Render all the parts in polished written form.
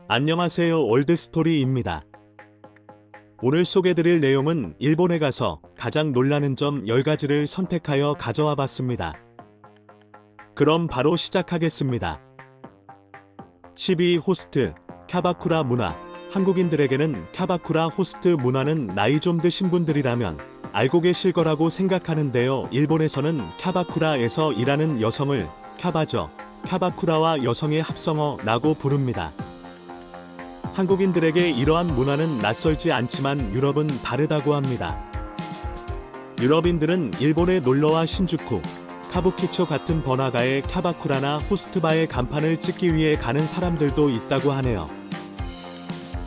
안녕하세요, 월드스토리입니다. 오늘 소개드릴 내용은 일본에 가서 가장 놀라는 점 10가지를 선택하여 가져와 봤습니다. 그럼 바로 시작하겠습니다. 12. 호스트, 캬바쿠라 문화. 한국인들에게는 캬바쿠라 호스트 문화는 나이 좀 드신 분들이라면 알고 계실 거라고 생각하는데요. 일본에서는 캬바쿠라에서 일하는 여성을 캬바죠. 캬바쿠라와 여성의 합성어라고 부릅니다. 한국인들에게 이러한 문화는 낯설지 않지만 유럽은 다르다고 합니다. 유럽인들은 일본에 놀러와 신주쿠, 카부키초 같은 번화가에 캬바쿠라나 호스트바의 간판을 찍기 위해 가는 사람들도 있다고 하네요.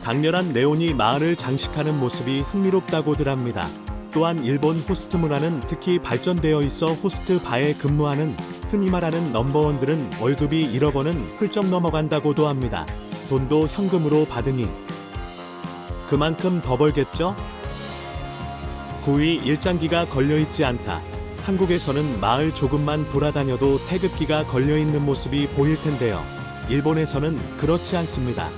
강렬한 네온이 마을을 장식하는 모습이 흥미롭다고들 합니다. 또한 일본 호스트 문화는 특히 발전되어 있어 호스트바에 근무하는 흔히 말하는 넘버원들은 월급이 1억 원은 훌쩍 넘어간다고도 합니다. 돈도 현금으로 받으니 그만큼 더 벌겠죠? 9위. 일장기가 걸려있지 않다. 한국에서는 마을 조금만 돌아다녀도 태극기가 걸려있는 모습이 보일 텐데요. 일본에서는 그렇지 않습니다.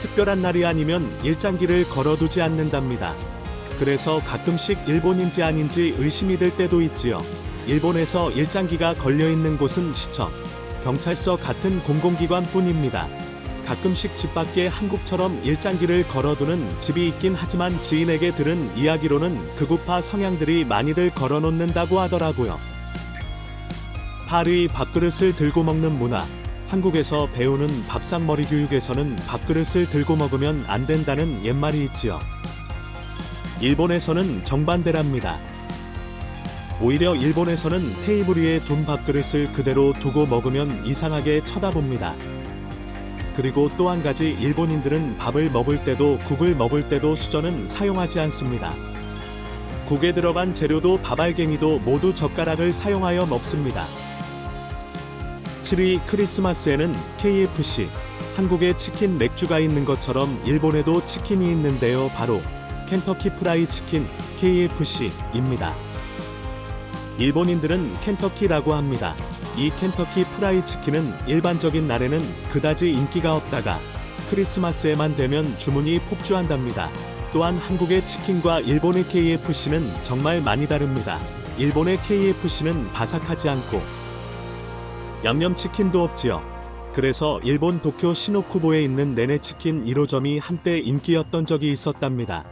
특별한 날이 아니면 일장기를 걸어두지 않는답니다. 그래서 가끔씩 일본인지 아닌지 의심이 들 때도 있지요. 일본에서 일장기가 걸려있는 곳은 시청, 경찰서 같은 공공기관 뿐입니다. 가끔씩 집 밖에 한국처럼 일장기를 걸어두는 집이 있긴 하지만 지인에게 들은 이야기로는 극우파 성향들이 많이들 걸어놓는다고 하더라고요. 8위. 밥그릇을 들고 먹는 문화. 한국에서 배우는 밥상머리 교육에서는 밥그릇을 들고 먹으면 안 된다는 옛말이 있지요. 일본에서는 정반대랍니다. 오히려 일본에서는 테이블 위에 둔 밥그릇을 그대로 두고 먹으면 이상하게 쳐다봅니다. 그리고 또 한 가지, 일본인들은 밥을 먹을 때도 국을 먹을 때도 수저는 사용하지 않습니다. 국에 들어간 재료도 밥알갱이도 모두 젓가락을 사용하여 먹습니다. 7위. 크리스마스에는 KFC. 한국에 치킨 맥주가 있는 것처럼 일본에도 치킨이 있는데요. 바로 켄터키 프라이 치킨 KFC입니다. 일본인들은 켄터키라고 합니다. 이 켄터키 프라이 치킨은 일반적인 날에는 그다지 인기가 없다가 크리스마스에만 되면 주문이 폭주한답니다. 또한 한국의 치킨과 일본의 KFC는 정말 많이 다릅니다. 일본의 KFC는 바삭하지 않고 양념치킨도 없지요. 그래서 일본 도쿄 시노쿠보에 있는 네네치킨 1호점이 한때 인기였던 적이 있었답니다.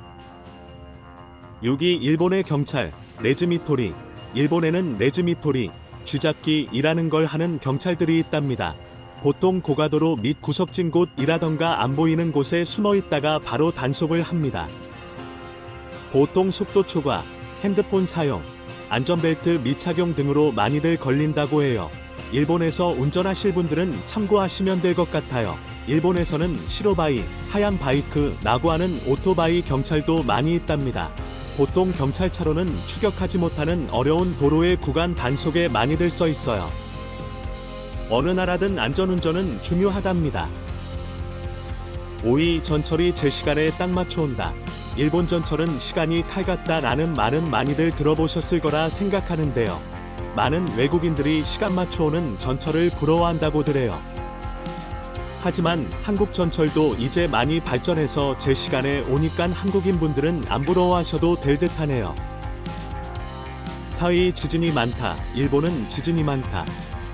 6위. 일본의 경찰, 네즈미토리. 일본에는 네즈미토리, 쥐잡기이라는 걸 하는 경찰들이 있답니다. 보통 고가도로 및 구석진 곳이라던가 안 보이는 곳에 숨어 있다가 바로 단속을 합니다. 보통 속도 초과, 핸드폰 사용, 안전벨트 미착용 등으로 많이들 걸린다고 해요. 일본에서 운전하실 분들은 참고하시면 될 것 같아요. 일본에서는 시로바이, 하얀 바이크라고 하는 오토바이 경찰도 많이 있답니다. 보통 경찰차로는 추격하지 못하는 어려운 도로의 구간 단속에 많이들 써 있어요. 어느 나라든 안전운전은 중요하답니다. 5위. 전철이 제 시간에 딱 맞춰 온다. 일본 전철은 시간이 칼 같다라는 말은 많이들 들어보셨을 거라 생각하는데요. 많은 외국인들이 시간 맞춰 오는 전철을 부러워한다고들 해요. 하지만 한국 전철도 이제 많이 발전해서 제 시간에 오니깐 한국인분들은 안 부러워하셔도 될 듯하네요. 4위. 지진이 많다. 일본은 지진이 많다.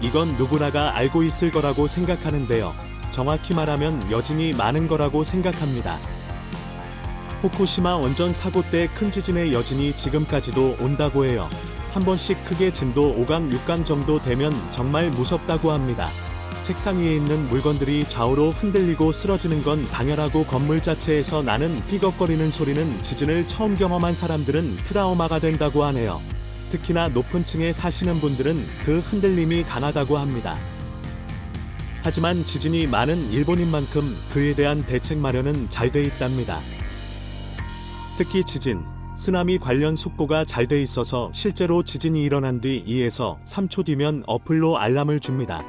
이건 누구나가 알고 있을 거라고 생각하는데요. 정확히 말하면 여진이 많은 거라고 생각합니다. 후쿠시마 원전 사고 때 큰 지진의 여진이 지금까지도 온다고 해요. 한 번씩 크게 진도 5강, 6강 정도 되면 정말 무섭다고 합니다. 책상 위에 있는 물건들이 좌우로 흔들리고 쓰러지는 건 당연하고 건물 자체에서 나는 삐걱거리는 소리는 지진을 처음 경험한 사람들은 트라우마가 된다고 하네요. 특히나 높은 층에 사시는 분들은 그 흔들림이 강하다고 합니다. 하지만 지진이 많은 일본인만큼 그에 대한 대책 마련은 잘 돼 있답니다. 특히 지진, 쓰나미 관련 속보가 잘 돼 있어서 실제로 지진이 일어난 뒤 2에서 3초 뒤면 어플로 알람을 줍니다.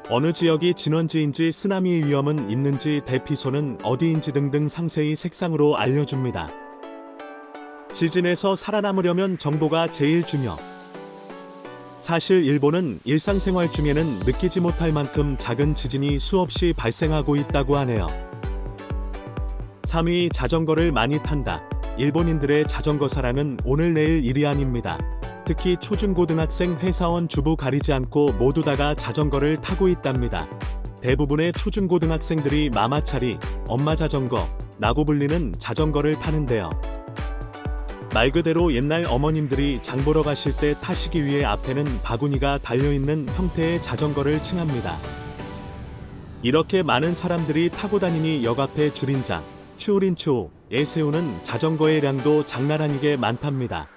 어느 지역이 진원지인지 쓰나미의 위험은 있는지 대피소는 어디인지 등등 상세히 색상으로 알려줍니다. 지진에서 살아남으려면 정보가 제일 중요. 사실 일본은 일상생활 중에는 느끼지 못할 만큼 작은 지진이 수없이 발생하고 있다고 하네요. 3위 자전거를 많이 탄다. 일본인들의 자전거 사랑은 오늘 내일 일이 아닙니다. 특히 초중고등학생 회사원 주부 가리지 않고 모두 다가 자전거를 타고 있답니다. 대부분의 초중고등학생들이 마마차리, 엄마 자전거, 라고 불리는 자전거를 타는데요. 말 그대로 옛날 어머님들이 장 보러 가실 때 타시기 위해 앞에는 바구니가 달려있는 형태의 자전거를 칭합니다. 이렇게 많은 사람들이 타고 다니니 역 앞에 줄임자, 추우린초에 세우는 자전거의 량도 장난 아니게 많답니다.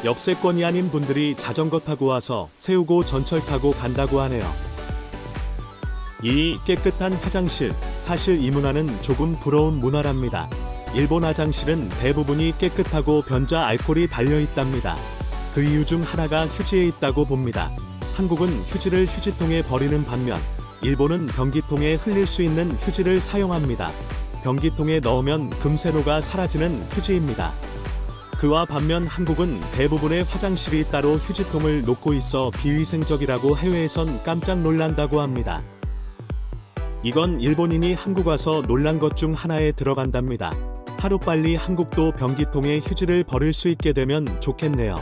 역세권이 아닌 분들이 자전거 타고 와서 세우고 전철 타고 간다고 하네요. 2. 깨끗한 화장실. 사실 이 문화는 조금 부러운 문화랍니다. 일본 화장실은 대부분이 깨끗하고 변자 알코올이 달려있답니다. 그 이유 중 하나가 휴지에 있다고 봅니다. 한국은 휴지를 휴지통에 버리는 반면 일본은 변기통에 흘릴 수 있는 휴지를 사용합니다. 변기통에 넣으면 금세 녹아 사라지는 휴지입니다. 그와 반면 한국은 대부분의 화장실이 따로 휴지통을 놓고 있어 비위생적이라고 해외에선 깜짝 놀란다고 합니다. 이건 일본인이 한국 와서 놀란 것 중 하나에 들어간답니다. 하루빨리 한국도 변기통에 휴지를 버릴 수 있게 되면 좋겠네요.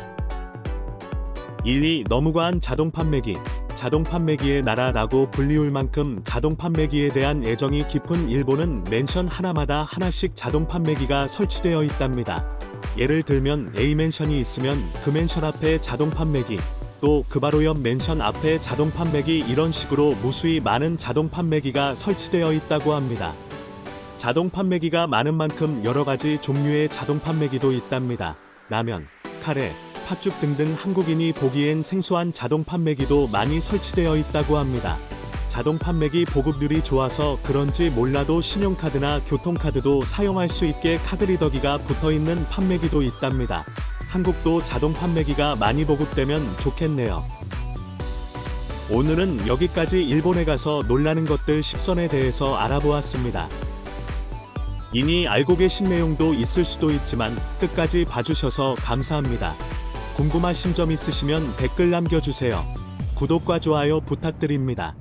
1위 너무 과한 자동 판매기. 자동 판매기의 나라라고 불리울 만큼 자동 판매기에 대한 애정이 깊은 일본은 맨션 하나마다 하나씩 자동 판매기가 설치되어 있답니다. 예를 들면 A맨션이 있으면 그 맨션 앞에 자동 판매기, 또 그 바로 옆 맨션 앞에 자동 판매기, 이런 식으로 무수히 많은 자동 판매기가 설치되어 있다고 합니다. 자동 판매기가 많은 만큼 여러 가지 종류의 자동 판매기도 있답니다. 라면, 카레, 팥죽 등등 한국인이 보기엔 생소한 자동 판매기도 많이 설치되어 있다고 합니다. 자동 판매기 보급률이 좋아서 그런지 몰라도 신용카드나 교통카드도 사용할 수 있게 카드리더기가 붙어있는 판매기도 있답니다. 한국도 자동 판매기가 많이 보급되면 좋겠네요. 오늘은 여기까지 일본에 가서 놀라는 것들 10선에 대해서 알아보았습니다. 이미 알고 계신 내용도 있을 수도 있지만 끝까지 봐주셔서 감사합니다. 궁금하신 점 있으시면 댓글 남겨주세요. 구독과 좋아요 부탁드립니다.